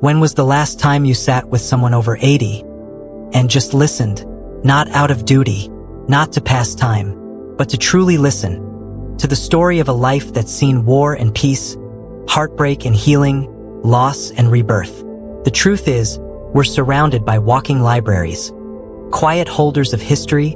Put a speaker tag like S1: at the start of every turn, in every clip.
S1: When was the last time you sat with someone over 80 and just listened, not out of duty, not to pass time, but to truly listen to the story of a life that's seen war and peace, heartbreak and healing, loss and rebirth? The truth is, we're surrounded by walking libraries, quiet holders of history,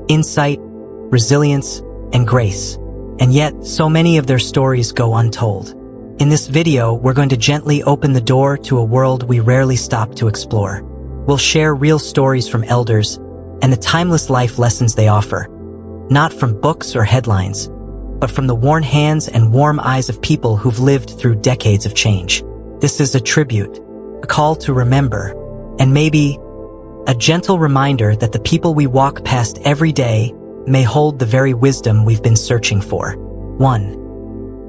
S1: insight, resilience, and grace. And yet, so many of their stories go untold. In this video, we're going to gently open the door to a world we rarely stop to explore. We'll share real stories from elders and the timeless life lessons they offer, not from books or headlines, but from the worn hands and warm eyes of people who've lived through decades of change. This is a tribute, a call to remember, and maybe a gentle reminder that the people we walk past every day may hold the very wisdom we've been searching for. 1.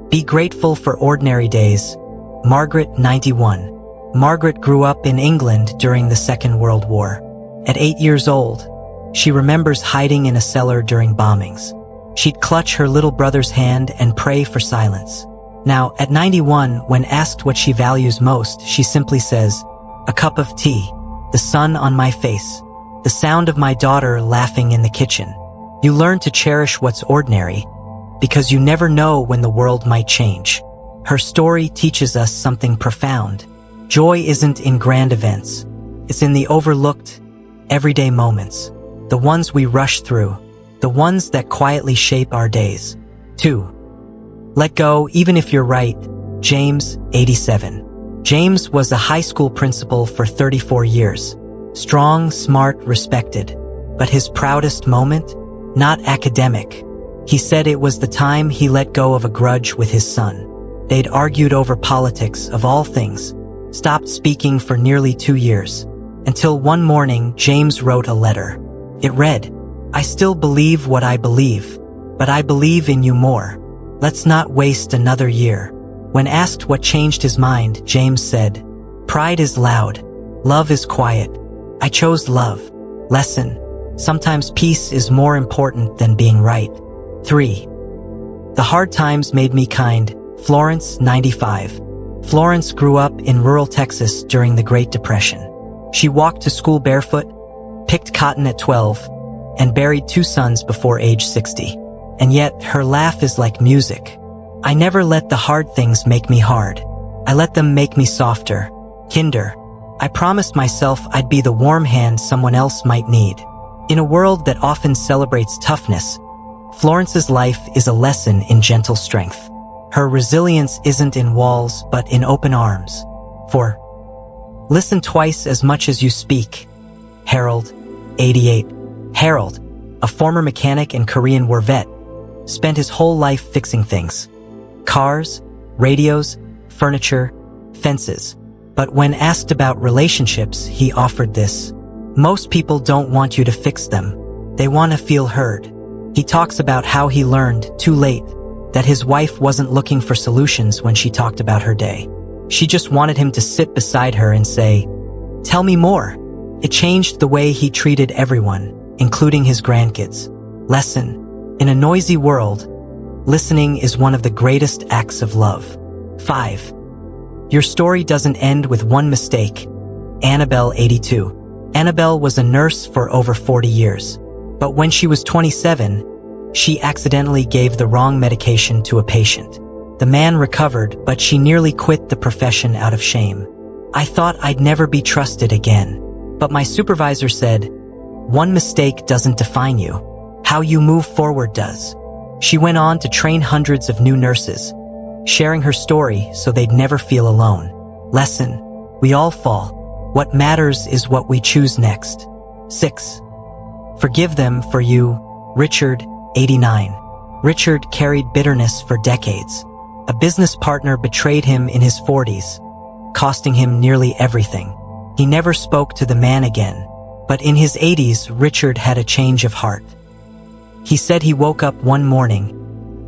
S1: Be grateful for ordinary days. Margaret, 91. Margaret grew up in England during the Second World War. At 8 years old, she remembers hiding in a cellar during bombings. She'd clutch her little brother's hand and pray for silence. Now, at 91, when asked what she values most, she simply says, "A cup of tea, the sun on my face, the sound of my daughter laughing in the kitchen." You learn to cherish what's ordinary, because you never know when the world might change. Her story teaches us something profound. Joy isn't in grand events. It's in the overlooked, everyday moments, the ones we rush through, the ones that quietly shape our days. 2. Let go even if you're right. James, 87. James was a high school principal for 34 years. Strong, smart, respected. But his proudest moment? Not academic. He said it was the time he let go of a grudge with his son. They'd argued over politics, of all things, stopped speaking for nearly 2 years, until one morning James wrote a letter. It read, "I still believe what I believe, but I believe in you more. Let's not waste another year." When asked what changed his mind, James said, "Pride is loud. Love is quiet. I chose love." Lesson: sometimes peace is more important than being right. 3. The hard times made me kind. Florence, 95. Florence grew up in rural Texas during the Great Depression. She walked to school barefoot, picked cotton at 12, and buried 2 sons before age 60. And yet, her laugh is like music. "I never let the hard things make me hard. I let them make me softer, kinder. I promised myself I'd be the warm hand someone else might need." In a world that often celebrates toughness, Florence's life is a lesson in gentle strength. Her resilience isn't in walls, but in open arms. 4. Listen twice as much as you speak. Harold, 88. Harold, a former mechanic and Korean War vet, spent his whole life fixing things. Cars, radios, furniture, fences. But when asked about relationships, he offered this: "Most people don't want you to fix them. They want to feel heard." He talks about how he learned, too late, that his wife wasn't looking for solutions when she talked about her day. She just wanted him to sit beside her and say, "Tell me more." It changed the way he treated everyone, including his grandkids. Lesson: in a noisy world, listening is one of the greatest acts of love. 5. Your story doesn't end with one mistake. Annabelle, 82. Annabelle was a nurse for over 40 years. But when she was 27, she accidentally gave the wrong medication to a patient. The man recovered, but she nearly quit the profession out of shame. "I thought I'd never be trusted again. But my supervisor said, 'One mistake doesn't define you. How you move forward does.'" She went on to train hundreds of new nurses, sharing her story so they'd never feel alone. Lesson: we all fall. What matters is what we choose next. 6. Forgive them for you. Richard, 89. Richard carried bitterness for decades. A business partner betrayed him in his 40s, costing him nearly everything. He never spoke to the man again. But in his 80s, Richard had a change of heart. He said he woke up one morning,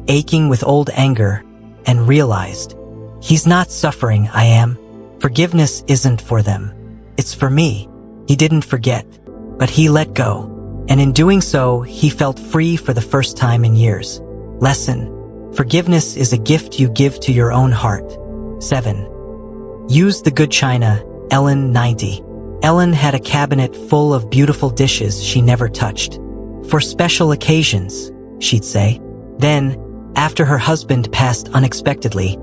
S1: aching with old anger, and realized, "He's not suffering, I am. Forgiveness isn't for them. It's for me." He didn't forget, but he let go. And in doing so, he felt free for the first time in years. Lesson: forgiveness is a gift you give to your own heart. 7. Use the good china. Ellen, 90. Ellen had a cabinet full of beautiful dishes she never touched. For special occasions, she'd say. Then, after her husband passed unexpectedly,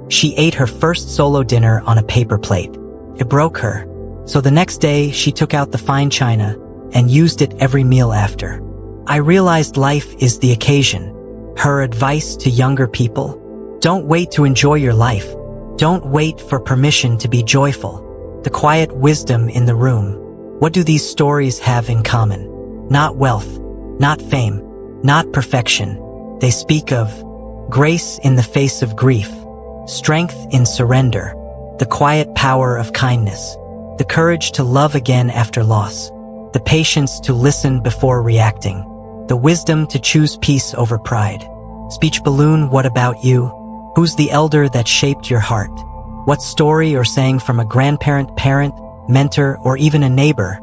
S1: she ate her first solo dinner on a paper plate. It broke her. So the next day, she took out the fine china and used it every meal after. I realized life is the occasion. Her advice to younger people: don't wait to enjoy your life. Don't wait for permission to be joyful. The quiet wisdom in the room. What do these stories have in common? Not wealth, not fame, not perfection. They speak of grace in the face of grief, strength in surrender, the quiet power of kindness, the courage to love again after loss, the patience to listen before reacting, the wisdom to choose peace over pride. Speech balloon, what about you? Who's the elder that shaped your heart? What story or saying from a grandparent, parent, mentor, or even a neighbor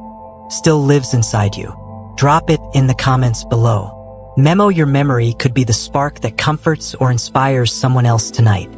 S1: still lives inside you? Drop it in the comments below. Memo your memory could be the spark that comforts or inspires someone else tonight.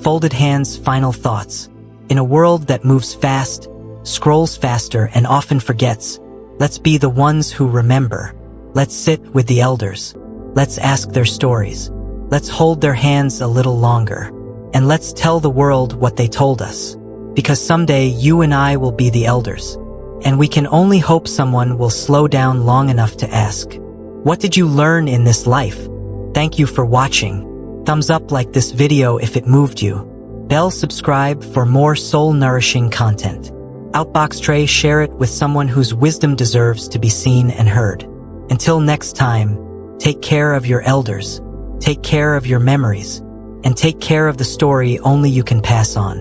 S1: Folded hands, final thoughts. In a world that moves fast, scrolls faster, and often forgets, let's be the ones who remember. Let's sit with the elders. Let's ask their stories. Let's hold their hands a little longer. And let's tell the world what they told us. Because someday you and I will be the elders. And we can only hope someone will slow down long enough to ask, what did you learn in this life? Thank you for watching. Thumbs up like this video if it moved you. Bell subscribe for more soul-nourishing content. Outbox tray, share it with someone whose wisdom deserves to be seen and heard. Until next time, take care of your elders, take care of your memories, and take care of the story only you can pass on.